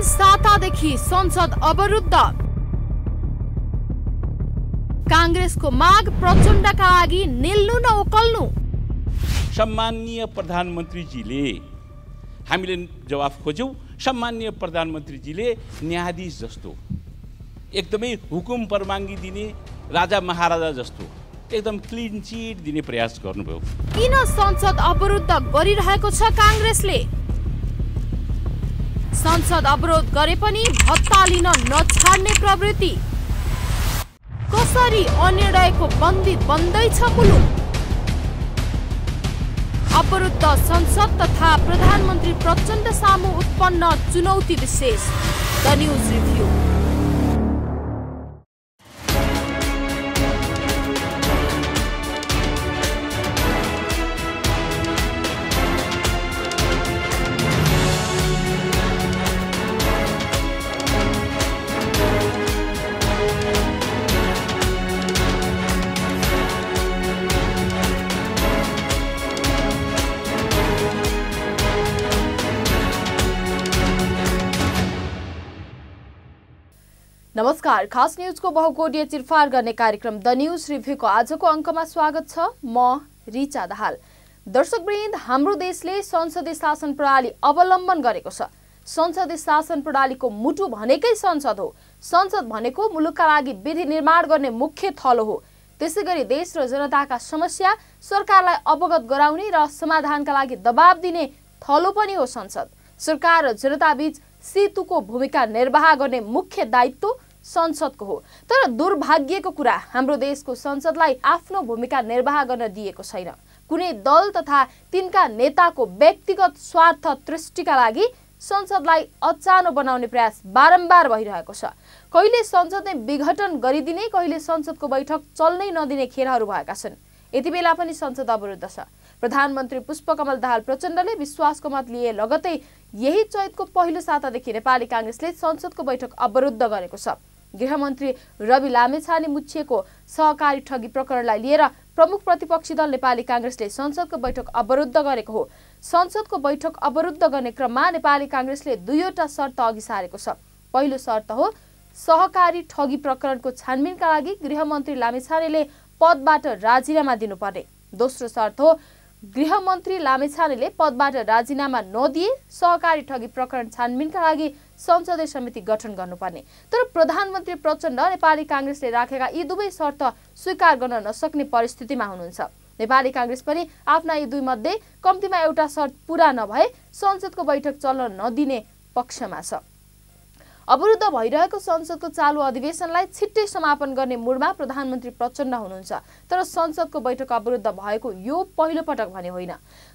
सातादेखि संसद अवरुद्ध। कांग्रेसको माग प्रचण्डका लागि निल्नु न उकल्नु। सम्माननीय प्रधानमन्त्रीजीले हामीले जवाफ खोज्यौं। सम्माननीय प्रधानमन्त्रीजीले न्यायाधीश जस्तो एकदमै हुकुम परवानगी दिने राजा महाराजा जस्तो एकदम क्लीन चिट दिने प्रयास गर्नुभयो। किन संसद अवरुद्ध गरिरहेको छ कांग्रेसले? संसद अवरोध गरे पनि भत्ता लिन नछाड्ने प्रवृत्ति। कसरी अनिर्णयको बन्दी बन्दैछ मुलुक? अवरुद्ध संसद तथा प्रधानमन्त्री प्रचण्ड सामु उत्पन्न चुनौती विशेष। The news review. नमस्कार, खास न्यूजको बहुकोणीय चिरफार गर्ने कार्यक्रम द न्यूज रिभ्यूको आजको अङ्कमा स्वागत छ। म रिचा दाहाल। दर्शकवृन्द, हाम्रो देशले संसदीय शासन प्रणाली अवलम्बन गरेको छ। संसदीय शासन प्रणालीको मुटु भनेकै संसद हो। संसद भनेको मुलुकका लागि विधि निर्माण गर्ने मुख्य थलो हो। त्यसैगरी देश र जनताका समस्या सरकारलाई अवगत गराउने र समाधानका लागि दबाब दिने थलो पनि हो संसद। सरकार र जनताबीच सेतुको भूमिका निर्वाह गर्ने मुख्य दायित्व संसदको हो। तर दुर्भाग्यको कुरा, हाम्रो देशको संसदलाई आफ्नो भूमिका निर्वाह गर्न दिएको छैन। कुनै दल तथा तिनका नेताको व्यक्तिगत स्वार्थ तृष्टिका लागि संसदलाई अचानो बनाउने प्रयास बारम्बार भइरहेको छ। कहिले संसद नै विघटन गरिदिने, कहिले संसदको बैठक चल्नै नदिने खेलहरू भएका छन्। यति बेला पनि संसद अवरुद्ध छ। प्रधानमन्त्री पुष्पकमल दाहाल प्रचण्डले विश्वासको मत लिए लगतै यही चैतको पहिलो सातादेखि नेपाली कांग्रेसले संसदको बैठक अवरुद्ध गरेको छ। गृहमन्त्री रवि लामेछाने मुछिएको सहकारी ठगी प्रकरणलाई लिएर प्रमुख प्रतिपक्षी दल नेपाली कांग्रेसले संसदको बैठक अवरुद्ध गरेको हो। संसदको बैठक अवरुद्ध गर्ने क्रममा नेपाली कांग्रेसले दुईवटा शर्त अघि सारेको छ। पहिलो शर्त हो सहकारी ठगी प्रकरणको छानबिनका लागि गृहमन्त्री लामेछानेले पदबाट राजीनामा दिनुपर्ने। दोस्रो शर्त हो गृहमन्त्री लामेछानेले पदबाट राजीनामा नदिए सहकारी ठगी प्रकरण छानबिनका लागि संसदीय समिति गठन गर्नुपर्ने। तर प्रधानमन्त्री प्रचण्ड नेपाली कांग्रेसले राखेका यी दुवै शर्त स्वीकार गर्न नसक्ने परिस्थितिमा हुनुहुन्छ। नेपाली कांग्रेस पनि आफ्ना यी दुई मध्ये कम्तीमा एउटा शर्त पूरा नभए संसदको बैठक चल्न नदिने पक्षमा छ। अवरुद्ध भइरहेको संसदको चालु अधिवेशनलाई छिट्टै समापन गर्ने मुडमा प्रधानमन्त्री प्रचण्ड हुनुहुन्छ। तर संसदको बैठक अवरुद्ध भएको यो पहिलो पटक भने होइन।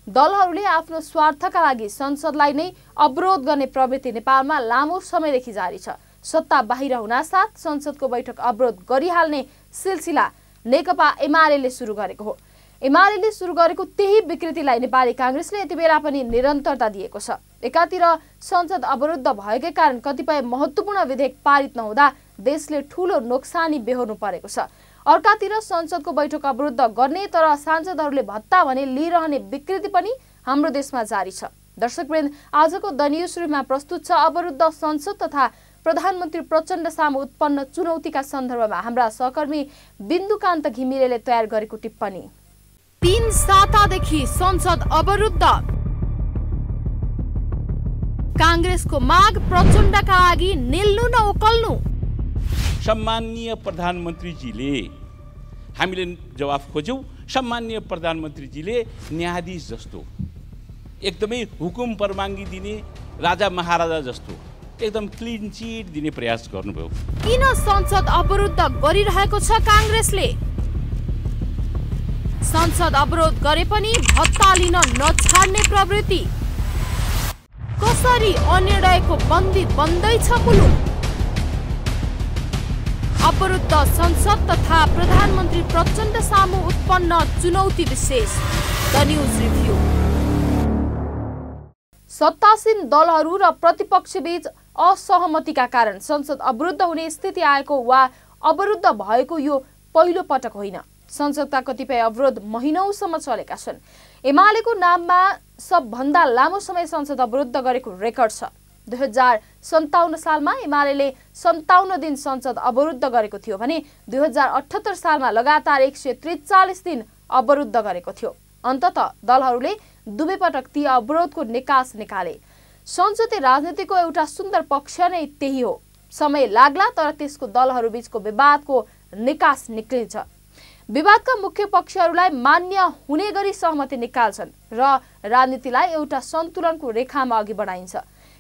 दलहरूले आफ्नो स्वार्थका लागि संसदलाई नै अवरोध गर्ने प्रवृत्ति नेपालमा लामो समयदेखि जारी छ। सत्ता बाहिर हुनासाथ संसदको बैठक अवरोध गरिहाल्ने सिलसिला नेकपा एमाले सुरु गरेको हो। एमाले सुरु गरेको त्यही विकृतिलाई नेपाली कांग्रेसले यति बेला पनि निरन्तरता दिएको छ। एकातिर संसद अवरुद्ध भएकै कारण कतिपय महत्त्वपूर्ण विधेयक पारित नहुँदा देशले ठूलो नोक्सानी बेहोर्नु परेको छ। अर्कातिर संसदको बैठक अवरुद्ध गर्ने तर सांसदहरूले भत्ता भने लिइरहने विकृति पनि हाम्रो देशमा जारी छ। दर्शकवृन्द, आजको द न्यूज रिभ्यूमा प्रस्तुत छ अवरुद्ध संसद तथा प्रधानमन्त्री प्रचण्ड सामु उत्पन्न चुनौतीका सन्दर्भमा हाम्रा सहकर्मी बिन्दुकान्त घिमिरेले तयार गरेको टिप्पणी। 3 सातादेखि संसद अवरुद्ध। कांग्रेसको माग प्रचण्डका लागि निल्नु न उकल्नु। सम्माननीय प्रधानमन्त्रीजीले हामीले जवाफ खोज्यौं। सम्माननीय प्रधानमन्त्रीजीले न्यायाधीश जस्तो एकदमै हुकुम परवानगी दिने राजा महाराजा जस्तो एकदम क्लीन चिट दिने प्रयास गर्नुभयो। किन संसद अवरुद्ध गरिरहेको छ कांग्रेसले? संसद अवरोध गरे पनि भत्ता लिन नछाड्ने प्रवृत्ति। कसरी अनिर्णयको बन्दी बन्दैछ मुलुक? अवरुद्ध संसद तथा प्रधानमन्त्री प्रचण्ड सामु उत्पन्न चुनौती विशेष। The news review. सत्तासीन दलहरू र प्रतिपक्षबीच असहमतिका कारण संसद अवरुद्ध हुने स्थिति आएको वा अवरुद्ध भएको यो पहिलो पटक होइन। संसदका कतिपय अवरोध महिनौसम्म चलेका छन्। एमालेको नाममा सबभन्दा लामो समय संसद अवरुद्ध गरेको रेकर्ड छ। 2057 सालमा एमाले 57 दिन संसद अवरुद्ध गरेको थियो भने 2078 सालमा लगातार 143 दिन अवरुद्ध गरेको थियो। अन्ततः दलहरूले दुवै पटक ती अवरोधको निकास निकाले। संसदीय राजनीतिको एउटा सुन्दर पक्ष नै त्यही हो, समय लाग्ला तर त्यसको दलहरू बीचको विवादको निकास निक्लिन्छ। विवादका मुख्य पक्षहरूलाई मान्य हुने गरी सहमति निकाल्छन् र राजनीतिलाई एउटा सन्तुलनको रेखामा अघि बढाइन्छ।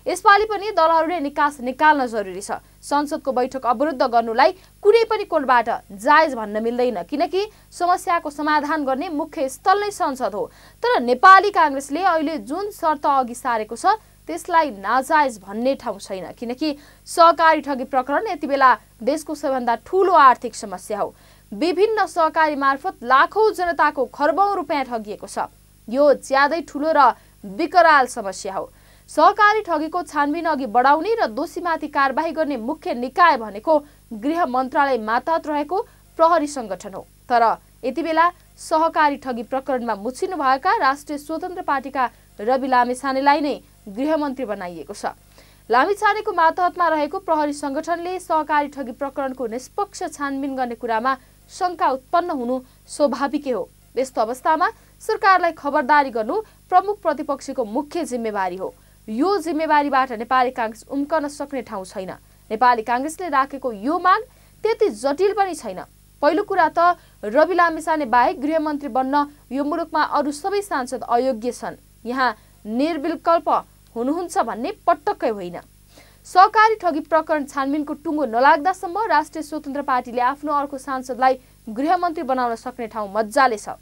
यसपालि पनि दलहरूले निकास निकाल्न जरुरी छ। संसदको बैठक अवरुद्ध गर्नुलाई कुनै पनि कोणबाट जायज भन्न मिल्दैन, किनकि समस्याको समाधान गर्ने मुख्य स्थल नै संसद हो। तर नेपाली कांग्रेसले अहिले जुन शर्त अघि सारेको छ त्यसलाई नाजायज भन्ने ठाउँ छैन, किनकि सहकारी ठगी प्रकरण यति बेला देशको सबैभन्दा ठूलो आर्थिक समस्या हो। विभिन्न सहकारी मार्फत लाखौं जनताको खरबौं रुपियाँ ठगिएको छ। यो ज्यादै ठूलो र विकराल समस्या हो। सहकारी ठगीको छानबिन अघि बढाउने र दोषीमाथि कारबाही गर्ने मुख्य निकाय भनेको गृह मन्त्रालय मातहत रहेको प्रहरी संगठन हो। तर यति बेला सहकारी ठगी प्रकरणमा मुछिनु भएका राष्ट्रिय स्वतन्त्र पार्टीका रवि लामिछानेलाई नै गृहमन्त्री बनाइएको छ। लामिछानेको मातहतमा रहेको प्रहरी संगठनले सहकारी ठगी प्रकरणको निष्पक्ष छानबिन गर्ने कुरामा शंका उत्पन्न हुनु स्वाभाविकै हो। यस्तो अवस्थामा सरकारलाई खबरदारी गर्नु प्रमुख प्रतिपक्षको मुख्य जिम्मेवारी हो। यो जिम्मेवारीबाट नेपाली कांग्रेस उम्कन सक्ने ठाउँ छैन। नेपाली कांग्रेसले राखेको यो माग त्यति जटिल पनि छैन। पहिलो कुरा त रवि लामिछाने बाहेक गृहमन्त्री बन्न यो मुलुकमा अरू सबै सांसद अयोग्य छन्। यहाँ निर्विकल्प हुनुहुन्छ भन्ने पटक्कै होइन। सहकारी ठगी प्रकरण छानबिनको टुङ्गो नलाग्दासम्म राष्ट्रिय स्वतन्त्र पार्टीले आफ्नो अर्को सांसदलाई गृहमन्त्री बनाउन सक्ने ठाउँ मज्जाले छ,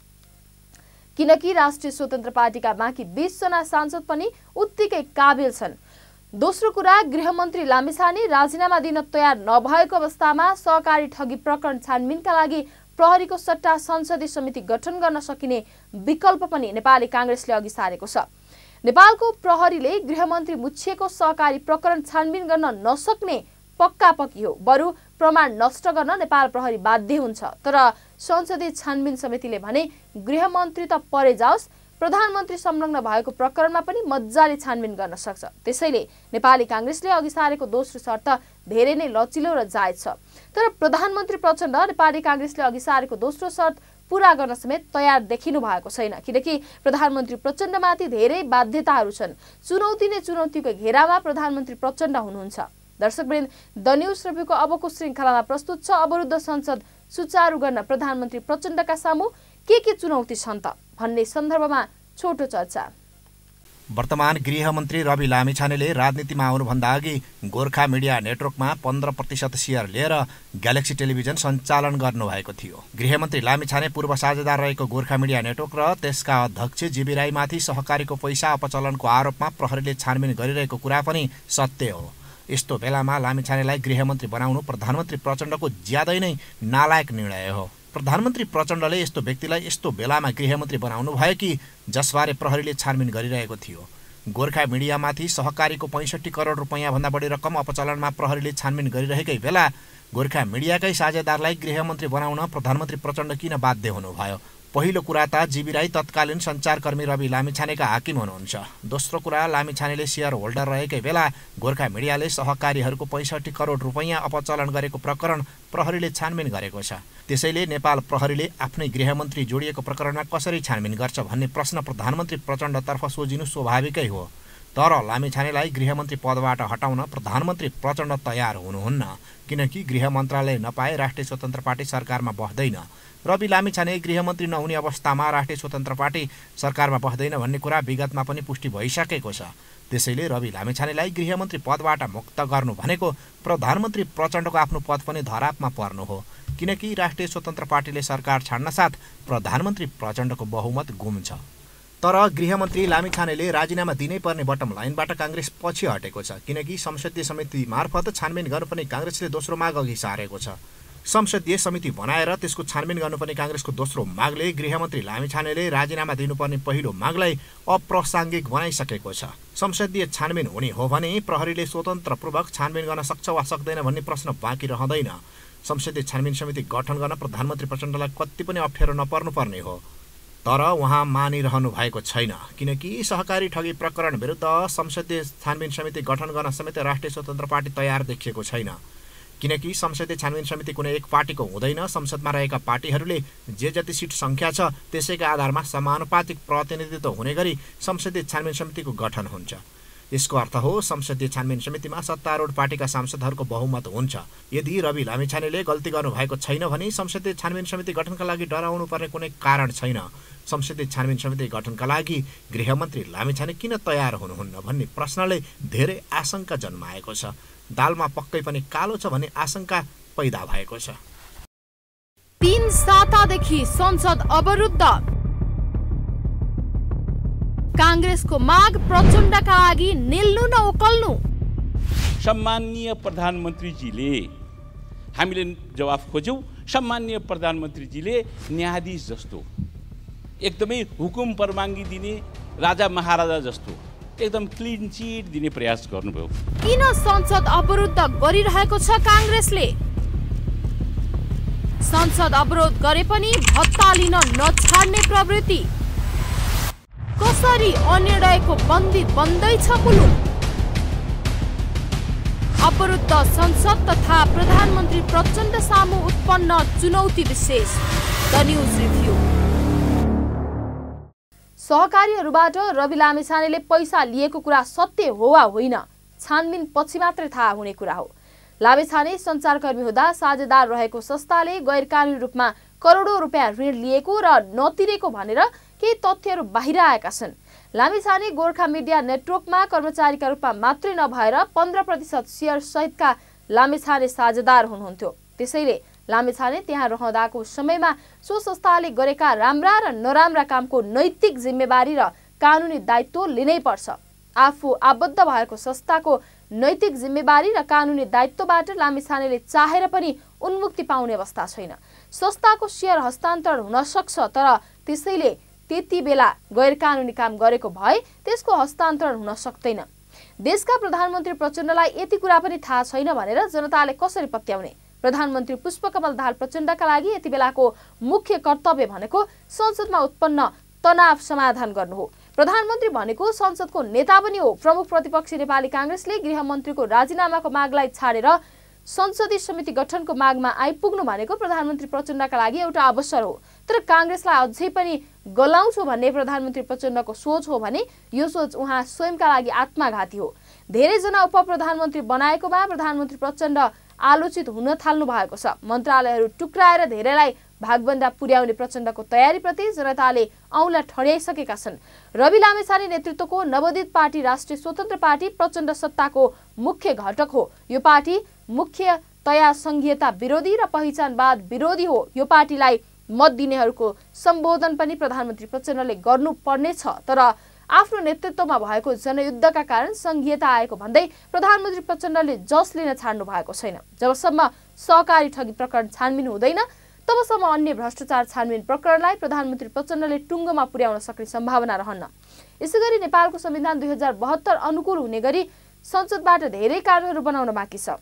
किनकि राष्ट्रिय स्वतन्त्र पार्टीका बाँकी 20 जना सांसद पनि उत्तिकै काबिल छन्। दोस्रो कुरा, गृहमन्त्री लामिछाने राजीनामा दिन तयार नभएको अवस्थामा सहकारी ठगी प्रकरण छानबिनका लागि प्रहरीको सट्टा संसदीय समिति गठन गर्न सकिने विकल्प पनि नेपाली कांग्रेसले अघि सारेको छ। नेपालको प्रहरीले गृहमन्त्री मुछिएको सहकारी प्रकरण छानबिन गर्न नसक्ने पक्का पक्की हो। बरु प्रमाण नष्ट गर्न नेपाल प्रहरी बाध्य हुन्छ। तर संसदीय छानबिन समितिले भने गृहमन्त्री त परे जाओस्, प्रधानमन्त्री संलग्न भएको प्रकरणमा पनि मज्जाले छानबिन गर्न सक्छ। त्यसैले नेपाली कांग्रेसले अघि सारेको दोस्रो शर्त धेरै नै लचिलो र जायज छ। तर प्रधानमन्त्री प्रचण्ड नेपाली कांग्रेसले अघि सारेको दोस्रो शर्त पूरा गर्न समेत तयार देखिनु भएको छैन, किनकि प्रधानमन्त्री प्रचण्डमाथि धेरै बाध्यताहरू छन्। चुनौती नै चुनौतीको घेरामा प्रधानमन्त्री प्रचण्ड हुनुहुन्छ। दर्शकवृन्द, द न्यूज रिभ्यूको अबको श्रृङ्खलामा प्रस्तुत छ अवरुद्ध संसद सुचारू गर्न प्रधानमन्त्री प्रचण्डका सामु के चुनौती छन् त भन्ने सन्दर्भमा छोटो चर्चा। वर्तमान गृहमन्त्री रवि लामिछानेले राजनीतिमा आउनुभन्दा अघि गोर्खा मिडिया नेटवर्कमा 15% सेयर लिएर ग्यालेक्सी टेलिभिजन सञ्चालन गर्नुभएको थियो। गृहमन्त्री लामिछाने पूर्व साझेदार रहेको गोर्खा मिडिया नेटवर्क र त्यसका अध्यक्ष जीवी राईमाथि सहकारीको पैसा अपचलनको आरोपमा प्रहरीले छानबिन गरिरहेको कुरा पनि सत्य हो। यस्तो बेलामा लामिछानेलाई गृहमन्त्री बनाउनु प्रधानमन्त्री प्रचण्डको ज्यादै नै नालायक निर्णय हो। प्रधानमन्त्री प्रचण्डले यस्तो व्यक्तिलाई यस्तो बेलामा गृहमन्त्री बनाउनु भयो कि जसबारे प्रहरीले छानबिन गरिरहेको थियो। गोर्खा मिडियामाथि सहकारीको 65 करोड रुपैयाँ भन्दा बढी रकम अपचलनमा प्रहरीले छानबिन गरिरहेकै बेला गोर्खा मिडियाकै साझेदारलाई गृहमन्त्री बनाउन प्रधानमन्त्री प्रचण्ड किन बाध्य हुनुभयो? पहिलो कुरा त जीवी राई तत्कालीन सञ्चारकर्मी रवि लामिछानेका हाकिम हुनुहुन्छ। दोस्रो कुरा, लामिछानेले सेयर होल्डर रहेकै बेला गोर्खा मिडियाले सहकारीहरूको 65 करोड रुपैयाँ अपचलन गरेको प्रकरण प्रहरीले छानबिन गरेको छ। त्यसैले नेपाल प्रहरीले आफ्नै गृहमन्त्री जोडिएको प्रकरणमा कसरी छानबिन गर्छ भन्ने प्रश्न प्रधानमन्त्री प्रचण्डतर्फ सोझिनु स्वाभाविकै हो। तर लामिछानेलाई गृहमन्त्री पदबाट हटाउन प्रधानमन्त्री प्रचण्ड तयार हुनुहुन्न, किनकि गृह मन्त्रालय नपाए राष्ट्रिय स्वतन्त्र पार्टी सरकारमा बस्दैन। रवि लामिछाने गृहमन्त्री नहुने अवस्थामा राष्ट्रिय स्वतन्त्र पार्टी सरकारमा बस्दैन भन्ने कुरा विगतमा पनि पुष्टि भइसकेको छ। त्यसैले रवि लामिछानेलाई गृहमन्त्री पदबाट मुक्त गर्नु भनेको प्रधानमन्त्री प्रचण्डको आफ्नो पद पनि धरापमा पर्नु हो, किनकि राष्ट्रिय स्वतन्त्र पार्टीले सरकार छाड्न साथ प्रधानमन्त्री प्रचण्डको बहुमत गुम्छ। तर गृहमन्त्री लामिछानेले राजीनामा दिनै पर्ने बटम लाइनबाट कांग्रेस पछि हटेको छ, किनकि संसदीय समिति मार्फत छानबिन गर्नुपर्ने कांग्रेसले दोस्रो माग अघि सारेको छ। संसदीय समिति बनाएर त्यसको छानबिन गर्नुपर्ने कांग्रेसको दोस्रो मागले गृहमन्त्री लामिछानेले राजीनामा दिनुपर्ने पहिलो मागलाई अप्रासङ्गिक बनाइसकेको छ। संसदीय छानबिन हुने हो भने प्रहरीले स्वतन्त्रपूर्वक छानबिन गर्न सक्छ वा सक्दैन भन्ने प्रश्न बाँकी रहँदैन। संसदीय छानबिन समिति गठन गर्न प्रधानमन्त्री प्रचण्डलाई कति पनि अप्ठ्यारो नपर्नुपर्ने हो। तर उहाँ मानिरहनु भएको छैन, किनकि सहकारी ठगी प्रकरण विरुद्ध संसदीय छानबिन समिति गठन गर्न समेत राष्ट्रिय स्वतन्त्र पार्टी तयार देखिएको छैन। किनकि संसदीय छानबिन समिति कुनै एक पार्टीको हुँदैन, संसदमा रहेका पार्टीहरूले जे जति सिट सङ्ख्या छ त्यसैका आधारमा समानुपातिक प्रतिनिधित्व हुने गरी संसदीय छानबिन समितिको गठन हुन्छ। यसको अर्थ हो संसदीय छानबिन समितिमा सत्तारूढ पार्टीका सांसदहरूको बहुमत हुन्छ। यदि रवि लामिछानेले गल्ती गर्नुभएको छैन भने संसदीय छानबिन समिति गठनका लागि डराउनु पर्ने कुनै कारण छैन। संसदीय छानबिन समिति गठनका लागि गृहमन्त्री लामिछाने किन तयार हुनुहुन्न भन्ने प्रश्नले धेरै आशंका जन्माएको छ। दालमा पक्कै पनि कालो छ भन्ने आशंका पैदा भएको छ। 3 सातादेखि संसद अवरुद्ध, कांग्रेसको माग प्रचण्डका लागि निल्नु न ओकल्नु। सम्माननीय प्रधानमन्त्रीजीले हामीले जवाफ खोज्यौं। सम्माननीय प्रधानमन्त्रीजीले न्यायाधीश जस्तो एकदमै हुकुम परवानगी दिने राजा महाराजा जस्तो एकदम क्लिन चिट दिने प्रयास गर्नुभयो। किन संसद अवरुद्ध गरिरहेको छ कांग्रेसले? संसद अवरोध गरे पनि भत्ता लिन नछाड्ने प्रवृत्ति। कसरी अनिर्णयको बन्दी बन्दैछ मुलुक? अवरुद्ध संसद तथा प्रधानमन्त्री प्रचण्ड सामु उत्पन्न चुनौती विशेष। The news review. सहकारीहरूबाट रवि लामिछानेले पैसा लिएको कुरा सत्य हो वा होइन, छानबिन पछि मात्रै थाहा हुने कुरा हो। लामिछाने सञ्चारकर्मी हुँदा साझेदार रहेको संस्थाले गैरकानुनी रूपमा करोडौं रुपियाँ ऋण लिएको र नतिरेको भनेर केही तथ्यहरू बाहिर आएका छन्। लामिछाने गोर्खा मिडिया नेटवर्कमा कर्मचारीका रूपमा मात्रै नभएर 15% शेयर सहितका लामिछाने साझेदार हुनुहुन्थ्यो। त्यसैले लामिछाने त्यहाँ रहँदाको समयमा सो संस्थाले गरेका राम्रा र नराम्रा कामको नैतिक जिम्मेवारी र कानुनी दायित्व लिनै पर्छ। आफू आबद्ध भएको संस्थाको नैतिक जिम्मेवारी र कानुनी दायित्वबाट लामिछानेले चाहेर पनि उन्मुक्ति पाउने अवस्था छैन। संस्थाको शेयर हस्तान्तरण हुन सक्छ, तर त्यसैले त्यति बेला गैरकानुनी काम गरेको भए त्यसको हस्तान्तरण हुन सक्दैन। देशका प्रधानमन्त्री प्रचण्डलाई यति कुरा पनि थाहा छैन भनेर जनताले कसरी पत्याउने? प्रधानमन्त्री पुष्पकमल दाहाल प्रचण्डका लागि यति बेलाको मुख्य कर्तव्य भनेको संसदमा उत्पन्न तनाव समाधान गर्नु हो। प्रधानमन्त्री भनेको संसदको नेता पनि हो। प्रमुख प्रतिपक्षी नेपाली कांग्रेसले गृहमन्त्रीको राजीनामाको मागलाई छाडेर संसदीय समिति गठनको मागमा आइपुग्नु भनेको प्रधानमन्त्री प्रचण्डका लागि एउटा अवसर हो। तर कांग्रेसलाई अझै पनि गलाउँछु भन्ने प्रधानमन्त्री प्रचण्डको सोच हो भने यो सोच उहाँ स्वयंका लागि आत्मघाती हो। धेरैजना उपप्रधानमन्त्री बनाएकोमा प्रधानमन्त्री प्रचण्ड आलोचित हुन थाल्नु भएको छ। मन्त्रालयहरू टुक्राएर धेरैलाई भागबन्दा पुर्याउने प्रचण्डको तयारीप्रति जनताले औँला ठड्याइसकेका छन्। रवि लामिछाने नेतृत्वको नवोदित पार्टी राष्ट्रिय स्वतन्त्र पार्टी प्रचण्ड सत्ताको मुख्य घटक हो। यो पार्टी मुख्यतया संघीयता विरोधी र पहिचानवाद विरोधी हो। यो पार्टीलाई मत दिनेहरूको सम्बोधन पनि प्रधानमन्त्री प्रचण्डले गर्नुपर्नेछ, तर आफ्नो नेतृत्वमा भएको जनयुद्धका कारण संघीयता आएको भन्दै प्रधानमन्त्री प्रचण्डले जस लिन छाड्नु भएको छैन। जबसम्म सहकारी ठगी प्रकरण छानबिन हुँदैन तबसम्म अन्य भ्रष्टाचार छानबिन प्रकरणलाई प्रधानमन्त्री प्रचण्डले टुङ्गोमा पुर्याउन सक्ने सम्भावना रहन्न। यसैगरी नेपालको संविधान 2072 अनुकूल हुने गरी संसदबाट धेरै कानुनहरू बनाउन बाँकी छ।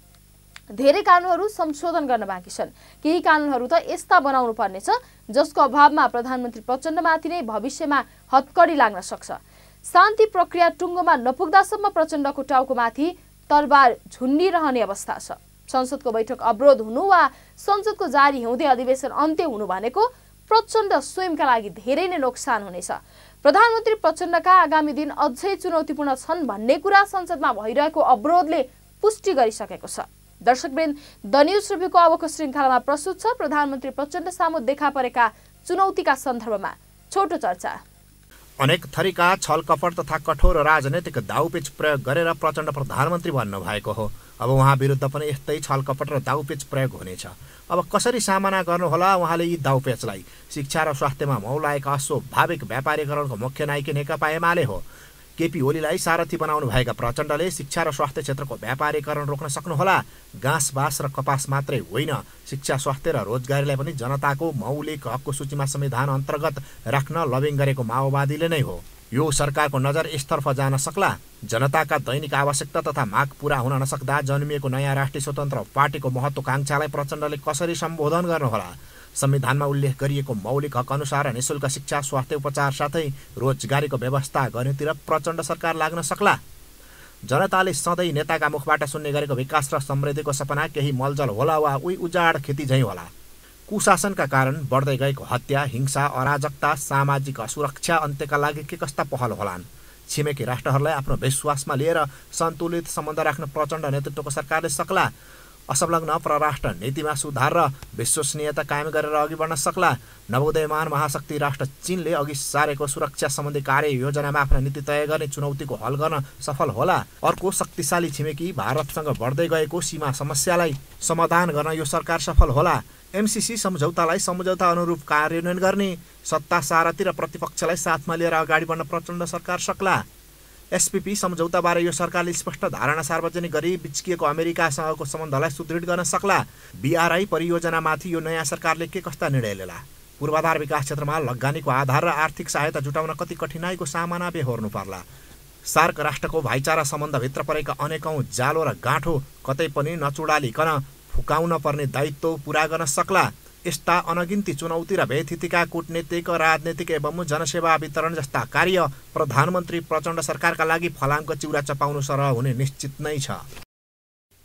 धेरै कानुनहरू संशोधन गर्न बाँकी छन्। केही कानुनहरू त यस्ता बनाउनु पर्नेछ जसको अभावमा प्रधानमन्त्री प्रचण्डमाथि नै भविष्यमा हतकडी लाग्न सक्छ। शान्ति प्रक्रिया टुङ्गोमा नपुग्दासम्म प्रचण्डको टाउकोमाथि तरबार झुन्डिरहने अवस्था छ। संसदको बैठक अवरोध हुनु वा संसदको जारी हिउँदे अधिवेशन अन्त्य हुनु भनेको प्रचण्ड स्वयंका लागि धेरै नै नोक्सान हुनेछ। प्रधानमन्त्री प्रचण्डका आगामी दिन अझै चुनौतीपूर्ण छन् भन्ने कुरा संसदमा भइरहेको अवरोधले पुष्टि गरिसकेको छ। दर्शकवृन्द, द न्यूज रिभ्यूको अबको श्रृङ्खलामा प्रस्तुत छ प्रधानमन्त्री प्रचण्ड सामु देखा परेका चुनौतीका सन्दर्भमा छोटो चर्चा। अनेक थरीका छलकपट तथा कठोर राजनैतिक दाउपेच प्रयोग गरेर प्रचण्ड प्रधानमन्त्री बन्नु भएको हो। अब उहाँ विरुद्ध पनि यस्तै छलकपट र दाउपेच प्रयोग हुनेछ। अब कसरी सामना गर्नुहोला उहाँले यी दाउपेचलाई? शिक्षा र स्वास्थ्यमा मौलाएका अस्वाभाविक व्यापारीकरणको मुख्य नायकी नेकपा एमाले हो। केपी ओलीलाई सारथी बनाउनु भएका प्रचण्डले शिक्षा र स्वास्थ्य क्षेत्रको व्यापारीकरण रोक्न सक्नुहोला। घाँस बाँस र कपास मात्रै होइन, शिक्षा स्वास्थ्य र रोजगारीलाई पनि जनताको मौलिक हकको सूचीमा संविधान अन्तर्गत राख्न लबिङ गरेको माओवादीले नै हो। यो सरकारको नजर यसतर्फ जान सक्ला? जनताका दैनिक आवश्यकता तथा माग पूरा हुन नसक्दा जन्मिएको नयाँ राष्ट्रिय स्वतन्त्र पार्टीको महत्वाकांक्षालाई प्रचण्डले कसरी सम्बोधन गर्नुहोला? संविधानमा उल्लेख गरिएको मौलिक हक अनुसार निशुल्क शिक्षा, स्वास्थ्य उपचार साथै रोजगारीको व्यवस्था गर्नेतिर प्रचण्ड सरकार लाग्न सक्ला। जनताले सधैँ नेताका मुखबाट सुन्ने गरेको विकास र समृद्धिको सपना केही मलजल होला वा उही उजाड खेती झैँ होला। कुशासनका कारण बढ्दै गएको हत्या, हिंसा, अराजकता, सामाजिक असुरक्षा अन्त्यका लागि के कस्ता पहल होलान्? छिमेकी राष्ट्रहरूलाई आफ्नो विश्वासमा लिएर सन्तुलित सम्बन्ध राख्न प्रचण्ड नेतृत्वको सरकारले सक्ला। असंलग्न परराष्ट्र नीतिमा सुधार र विश्वसनीयता कायम गरेर अघि बढ्न सक्ला। नवोदयमान महाशक्ति राष्ट्र चीनले अघि सारेको सुरक्षा सम्बन्धी कार्य योजनामा आफ्नो नीति तय गर्ने चुनौतीको हल गर्न सफल होला। अर्को शक्तिशाली छिमेकी भारतसँग बढ्दै गएको सीमा समस्यालाई समाधान गर्न यो सरकार सफल होला। एमसीसी सम्झौतालाई सम्झौता अनुरूप कार्यान्वयन गर्ने, सत्ता सारथी र प्रतिपक्षलाई साथमा लिएर अगाडि बढ्न प्रचण्ड सरकार सक्ला। एसपीपी सम्झौताबारे यो सरकारले स्पष्ट धारणा सार्वजनिक गरी बिच्किएको अमेरिकासँगको सम्बन्धलाई सुदृढ गर्न सक्ला। बीआरआई परियोजनामाथि यो नयाँ सरकारले के कस्ता निर्णय लिएला? पूर्वाधार विकास क्षेत्रमा लगानीको आधार र आर्थिक सहायता जुटाउन कति कठिनाइको सामना बेहोर्नु पर्ला? सार्क राष्ट्रको भाइचारा सम्बन्धभित्र परेका अनेकौं जालो र गाँठो कतै पनि नचुडालिकन फुकाउन पर्ने दायित्व पूरा गर्न सक्ला। यस्ता अनगिन्ती चुनौती र व्यथितिका कूटनीतिक, राजनीतिक एवं जनसेवा वितरण जस्ता कार्य प्रधानमन्त्री प्रचण्ड सरकारका लागि फलामको चिउरा चपाउनु सरह हुने निश्चित नै छ।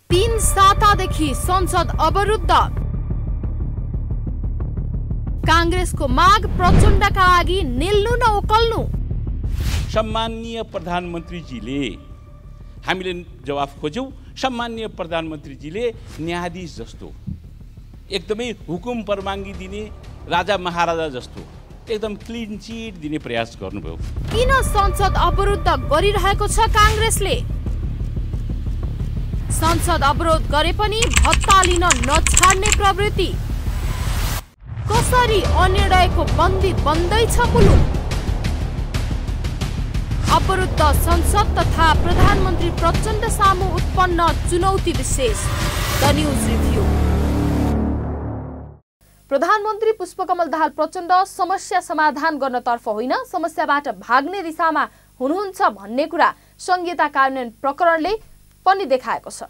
3 सातादेखि संसद अवरुद्ध। कांग्रेसको माग प्रचण्डका लागि निल्नु न उकल्नु। सम्माननीय प्रधानमन्त्रीजीले हामीले जवाफ खोज्यौं। सम्माननीय प्रधानमन्त्रीजीले न्यायाधीश जस्तो एकदमै हुकुम परमाङ्गी दिने राजा महाराजा जस्तो एकदम क्लिन चिट दिने प्रयास गर्नुभयो। किन संसद अवरुद्ध गरिरहेको छ कांग्रेसले? संसद अवरोध गरे पनि भत्ता लिन नछाड्ने प्रवृत्ति। कसरी अनिर्णयको बन्दी बन्दैछ मुलुक? अवरुद्ध संसद तथा प्रधानमन्त्री प्रचण्ड सामु उत्पन्न चुनौती विशेष। The news review. प्रधानमन्त्री पुष्पकमल दाहाल प्रचण्ड समस्या समाधान गर्नतर्फ होइन, समस्याबाट भाग्ने दिशामा हुनुहुन्छ भन्ने कुरा संहिता कार्यान्वयन प्रकरणले पनि देखाएको छ।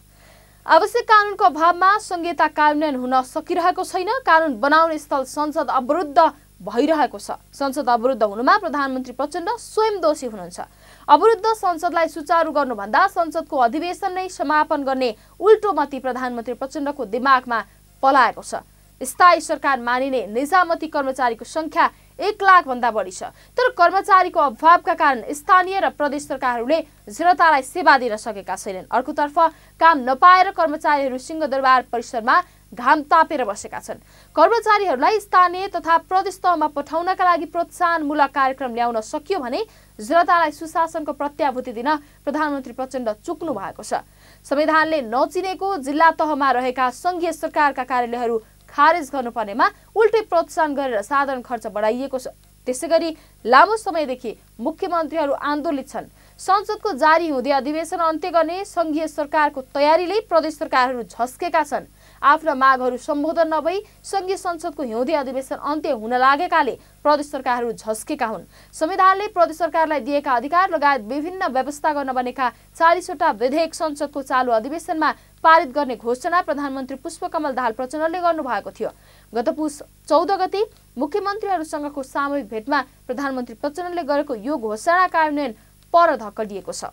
आवश्यक कानुनको अभावमा संहिता कार्यान्वयन हुन सकिरहेको छैन। कानुन बनाउने स्थल संसद अवरुद्ध भइरहेको छ। संसद अवरुद्ध हुनुमा प्रधानमन्त्री प्रचण्ड स्वयं दोषी हुनुहुन्छ। अवरुद्ध संसदलाई सुचारू गर्नुभन्दा संसदको अधिवेशन नै समापन गर्ने उल्टो मती प्रधानमन्त्री प्रचण्डको दिमागमा पलाएको छ। स्थायी सरकार मानिने निजामती कर्मचारीको संख्या 1 लाख भन्दा बढी छ। तर कर्मचारीको अभावका कारण स्थानीय र प्रदेश सरकारहरूले जनतालाई सेवा दिन सकेका छैनन्। अर्कोतर्फ काम नपाएर कर्मचारीहरू सिंहदरबार परिसरमा घाम तापेर बसेका छन्। कर्मचारीहरूलाई स्थानीय तथा प्रदेश तहमा पठाउनका लागि प्रोत्साहनमूलक कार्यक्रम ल्याउन सकियो भने जनतालाई सुशासनको प्रत्याभूति दिन प्रधानमन्त्री प्रचण्ड चुक्नु भएको छ। संविधानले नचिनेको जिल्ला तहमा रहेका संघीय सरकारका कार्यालयहरू खारेज गर्नुपर्नेमा उल्टै प्रोत्साहन गरेर साधारण खर्च बढाइएको छ। त्यसैगरी लामो समयदेखि मुख्यमन्त्रीहरू आन्दोलित छन्। संसदको जारी हुँदै अधिवेशन अन्त्य गर्ने संघीय सरकारको तयारीले प्रदेश सरकारहरू झस्केका छन्। आफ्ना मागहरू सम्बोधन नभई संघीय संसदको हिउँदे अधिवेशन अन्त्य हुन लागेकाले प्रदेश सरकारहरू झस्केका हुन्। संविधानले प्रदेश सरकारलाई दिएका अधिकार लगायत विभिन्न व्यवस्था गर्न बनेका 40 वटा विधेयक संसदको चालु अधिवेशनमा पारित गर्ने घोषणा प्रधानमन्त्री पुष्पकमल दाहाल प्रचण्डले गर्नुभएको थियो। गत पुस 14 गते मुख्यमन्त्रीहरूसँगको सामूहिक भेटमा प्रधानमन्त्री प्रचण्डले गरेको यो घोषणा कार्यान्वयन पर धक्कलिएको छ।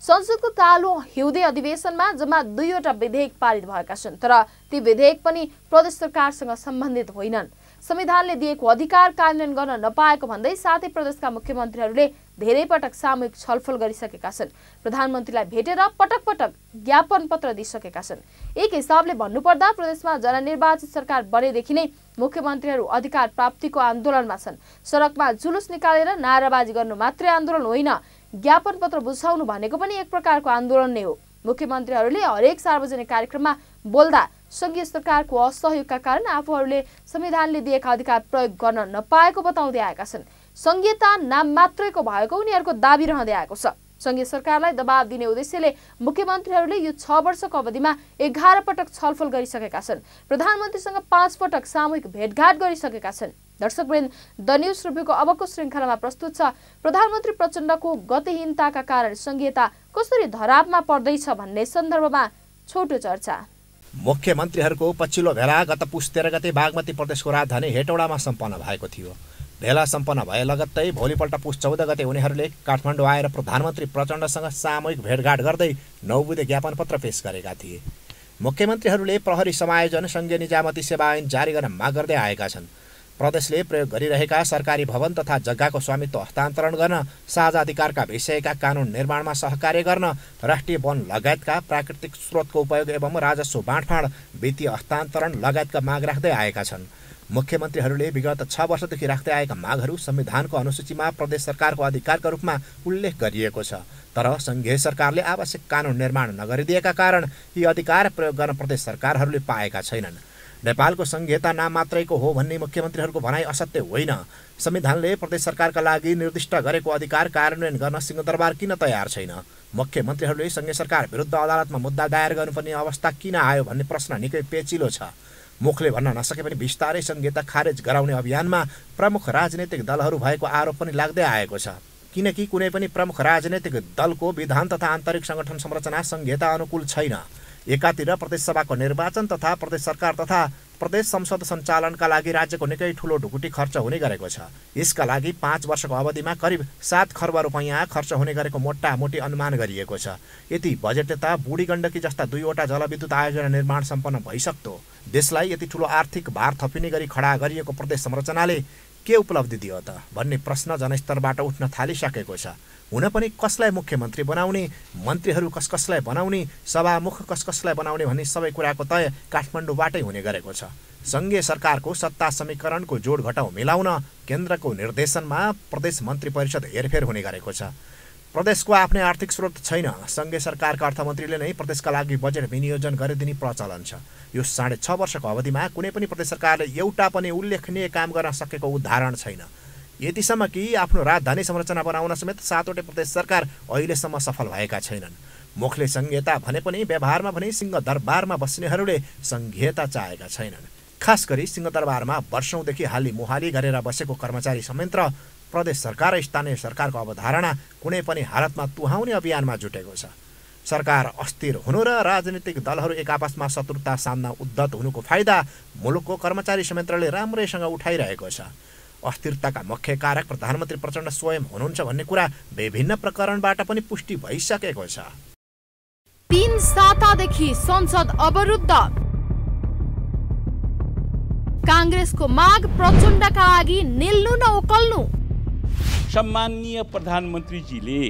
संसदको चालु हिउँदे अधिवेशनमा जम्मा 2 वटा विधेयक पारित भएका छन्, तर ती विधेयक पनि प्रदेश सरकारसँग सम्बन्धित होइनन्। संविधानले दिएको अधिकार कार्यान्वयन गर्न नपाएको भन्दै साथै प्रदेशका मुख्यमन्त्रीहरूले धेरै पटक सामूहिक छलफल गरिसकेका छन्। प्रधानमन्त्रीलाई भेटेर पटक पटक ज्ञापन पत्र दिइसकेका छन्। एक हिसाबले भन्नुपर्दा प्रदेशमा जननिर्वाचित सरकार बनेदेखि नै मुख्यमन्त्रीहरू अधिकार प्राप्तिको आन्दोलनमा छन्। सडकमा जुलुस निकालेर नाराबाजी गर्नु मात्रै आन्दोलन होइन, ज्ञापन पत्र बुझाउनु भनेको पनि एक प्रकारको आन्दोलन नै हो। मुख्यमन्त्रीहरूले हरेक सार्वजनिक कार्यक्रममा बोल्दा संघीय सरकारको असहयोगका कारण आफूहरूले संविधानले दिएका अधिकार प्रयोग गर्न नपाएको बताउँदै आएका छन्। संघीयता नाम मात्रैको भएको उनीहरूको दाबी रहँदै आएको छ। संघीय सरकारलाई दबाब दिने उद्देश्यले मुख्यमन्त्रीहरूले यो 6 वर्षको अवधिमा 11 पटक छलफल गरिसकेका छन्। प्रधानमन्त्रीसँग 5 पटक सामूहिक भेटघाट गरिसकेका छन्। दर्शकवृन्द, द न्यूज रिभ्यूको अबको श्रृङ्खलामा प्रस्तुत छ प्रधानमन्त्री प्रचण्डको गतिहीनताका कारण संघीयता कसरी धरापमा पर्दैछ भन्ने सन्दर्भमा छोटो चर्चा। मुख्यमन्त्रीहरूको पछिल्लो भेला गत पुस 13 गते बागमती प्रदेशको राजधानी हेटौडामा सम्पन्न भएको थियो। भेला सम्पन्न भए लगत्तै भोलिपल्ट पुस 14 गते उनीहरूले काठमाडौँ आएर प्रधानमन्त्री प्रचण्डसँग सामूहिक भेटघाट गर्दै 9 बुँदे ज्ञापन पत्र पेश गरेका थिए। मुख्यमन्त्रीहरूले प्रहरी समायोजन सङ्घीय निजामती सेवा ऐन जारी गर्न माग गर्दै आएका छन्। प्रदेशले प्रयोग गरिरहेका सरकारी भवन तथा जग्गाको स्वामित्व हस्तान्तरण गर्न, साझा अधिकारका विषयका कानुन निर्माणमा सहकार्य गर्न, राष्ट्रिय वन लगायतका प्राकृतिक स्रोतको उपयोग एवं राजस्व बाँडफाँड, वित्तीय हस्तान्तरण लगायतका माग राख्दै आएका छन्। मुख्यमन्त्रीहरूले विगत 6 वर्षदेखि राख्दै आएका मागहरू संविधानको अनुसूचीमा प्रदेश सरकारको अधिकारका रूपमा उल्लेख गरिएको छ। तर सङ्घीय सरकारले आवश्यक कानुन निर्माण नगरिदिएका कारण यी अधिकार प्रयोग गर्न प्रदेश सरकारहरूले पाएका छैनन्। नेपालको संघीयता नाम मात्रैको हो भन्ने मुख्यमन्त्रीहरूको भनाइ असत्य होइन। संविधानले प्रदेश सरकारका लागि निर्दिष्ट गरेको अधिकार कार्यान्वयन गर्न सिंहदरबार किन तयार छैन? मुख्यमन्त्रीहरूले सङ्घीय सरकार विरुद्ध अदालतमा मुद्दा दायर गर्नुपर्ने अवस्था किन आयो भन्ने प्रश्न निकै पेचिलो छ। मुखले भन्न नसके पनि बिस्तारै संघीयता खारेज गराउने अभियानमा प्रमुख राजनैतिक दलहरू भएको आरोप पनि लाग्दै आएको छ। किनकि कुनै पनि प्रमुख राजनैतिक दलको विधान तथा आन्तरिक सङ्गठन संरचना संघीयता अनुकूल छैन। एकातिर प्रदेश सभाको निर्वाचन तथा प्रदेश सरकार तथा प्रदेश संसद सञ्चालनका लागि राज्यको निकै ठूलो ढुकुटी खर्च हुने गरेको छ। यसका लागि 5 वर्षको अवधिमा करिब 7 खर्ब रुपैयाँ खर्च हुने गरेको मोटामोटी अनुमान गरिएको छ। यति बजेटले त बुढी गण्डकी जस्ता 2वटा जलविद्युत आयोजना निर्माण सम्पन्न भइसक्तो। देशलाई यति ठूलो आर्थिक भार थपिने गरी खडा गरिएको प्रदेश संरचनाले के उपलब्धि दियो त भन्ने प्रश्न जनस्तरबाट उठ्न थालिसकेको छ। हुन पनि कसलाई मुख्यमन्त्री बनाउने, मन्त्रीहरू कसलाई बनाउने, सभामुख कसलाई बनाउने भन्ने सबै कुराको तय काठमाडौँबाटै हुने गरेको छ। सङ्घीय सरकारको सत्ता समीकरणको जोड घटाउ मिलाउन केन्द्रको निर्देशनमा प्रदेश मन्त्री परिषद हेरफेर हुने गरेको छ। प्रदेशको आफ्नै आर्थिक स्रोत छैन। सङ्घीय सरकारका अर्थमन्त्रीले नै प्रदेशका लागि बजेट विनियोजन गरिदिने प्रचलन छ। यो 6.5 वर्षको अवधिमा कुनै पनि प्रदेश सरकारले एउटा पनि उल्लेखनीय काम गर्न सकेको उदाहरण छैन। यतिसम्म कि आफ्नो राजधानी संरचना बनाउन समेत 7वटै प्रदेश सरकार अहिलेसम्म सफल भएका छैनन्। मुखले संघीयता भने पनि व्यवहारमा भने सिंहदरबारमा बस्नेहरूले संघीयता चाहेका छैनन्। खास गरी सिंहदरबारमा वर्षौंदेखि हाली मुहाली गरेर बसेको कर्मचारी संयन्त्र प्रदेश सरकार र स्थानीय सरकारको अवधारणा कुनै पनि हालतमा तुहाउने अभियानमा जुटेको छ। सरकार अस्थिर हुनु र राजनीतिक दलहरू एक आपसमा शत्रुता सान्न उद्धत हुनुको फाइदा मुलुकको कर्मचारी संयन्त्रले राम्रैसँग उठाइरहेको छ। अस्थिरताका मुख्य कारक प्रधानमन्त्री प्रचण्ड स्वयं हुनुहुन्छ भन्ने कुरा विभिन्न प्रकरणबाट पनि पुष्टि भइसकेको छ। 3 सातादेखि संसद अवरुद्ध। कांग्रेसको माग प्रचण्डका लागि निल्नु न ओकल्नु। सम्माननीय प्रधानमन्त्रीजीले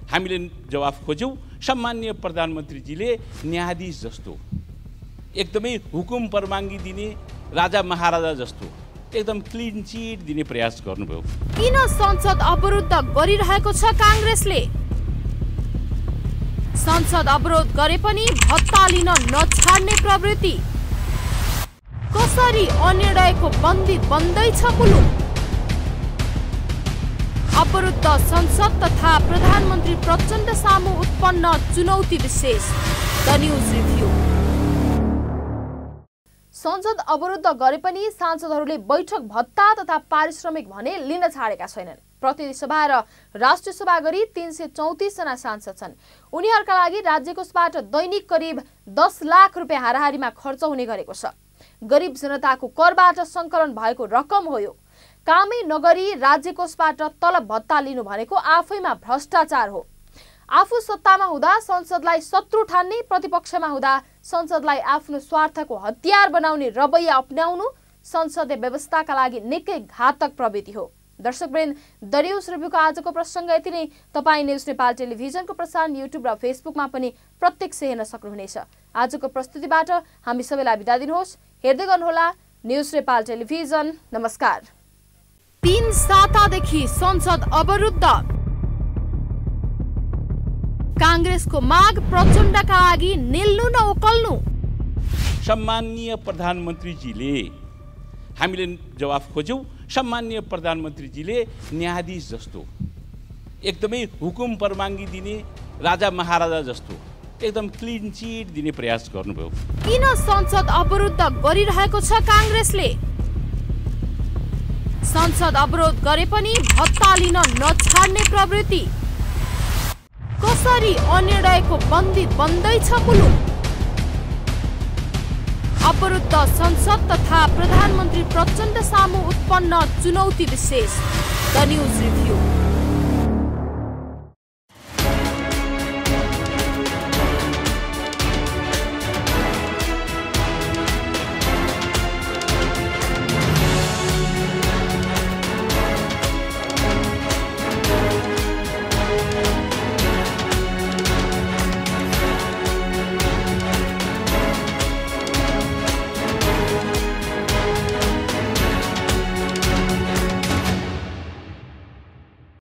हामीले जवाफ खोज्यौं। सम्माननीय प्रधानमन्त्रीजीले न्यायाधीश जस्तो एकदमै हुकुम परमाङ्गी दिने राजा महाराजा जस्तो एकदम क्लिन चिट दिने प्रयास गर्नुभयो। किन संसद अवरुद्ध गरिरहेको छ कांग्रेसले? संसद अवरोध गरे पनि भत्ता लिन नछाड्ने प्रवृत्ति। कसरी अनिर्णयको बन्दी बन्दैछ मुलुक? अवरुद्ध संसद तथा प्रधानमन्त्री प्रचण्ड सामु उत्पन्न चुनौती विशेष। The news review. संसद अवरुद्ध गरे पनि सांसदहरूले बैठक भत्ता तथा पारिश्रमिक भने लिन छाडेका छैनन्। प्रतिनिधि सभा र राष्ट्रिय सभा गरी 334 जना सांसद छन्। उनीहरूका लागि राज्य कोषबाट दैनिक करिब 10 लाख रुपियाँ हाराहारीमा खर्च हुने गरेको छ। गरिब जनताको करबाट सङ्कलन भएको रकम हो यो। कामै नगरी राज्य कोषबाट तलब भत्ता लिनु भनेको आफैमा भ्रष्टाचार हो। आफू सत्तामा हुँदा संसदलाई शत्रु ठान्ने, प्रतिपक्षमा हुँदा संसदलाई आफ्नो स्वार्थको हतियार बनाउने रवैया अपनाउनु संसदीय व्यवस्थाका लागि निकै घातक प्रवृत्ति हो। दर्शकवृन्द, द न्यूज रिभ्यूको आजको प्रसङ्ग यति नै। तपाईँ न्यूज नेपाल टेलिभिजनको प्रसारण युट्युब र फेसबुकमा पनि प्रत्यक्ष हेर्न सक्नुहुनेछ। आजको प्रस्तुतिबाट हामी सबैलाई बिदा दिनुहोस्। हेर्दै गर्नुहोला न्यूज नेपाल टेलिभिजन। नमस्कार। 3 सातादेखि संसद अवरुद्ध। कांग्रेसको माग प्रचण्डका लागि निल्नु न ओकल्नु। सम्माननीय प्रधानमन्त्रीजीले हामीले जवाफ खोज्यौं। सम्माननीय प्रधानमन्त्रीजीले न्यायाधीश जस्तो एकदमै हुकुम परमाङ्गी दिने राजा महाराजा जस्तो एकदम क्लिन चिट दिने प्रयास गर्नुभयो। किन संसद अवरुद्ध गरिरहेको छ कांग्रेसले? संसद अवरोध गरे पनि भत्ता लिन नछाड्ने प्रवृत्ति। कसरी अनिर्णयको बन्दी बन्दैछ मुलुक? अवरुद्ध संसद तथा प्रधानमन्त्री प्रचण्ड सामु उत्पन्न चुनौती विशेष द न्यूज रिभ्यू।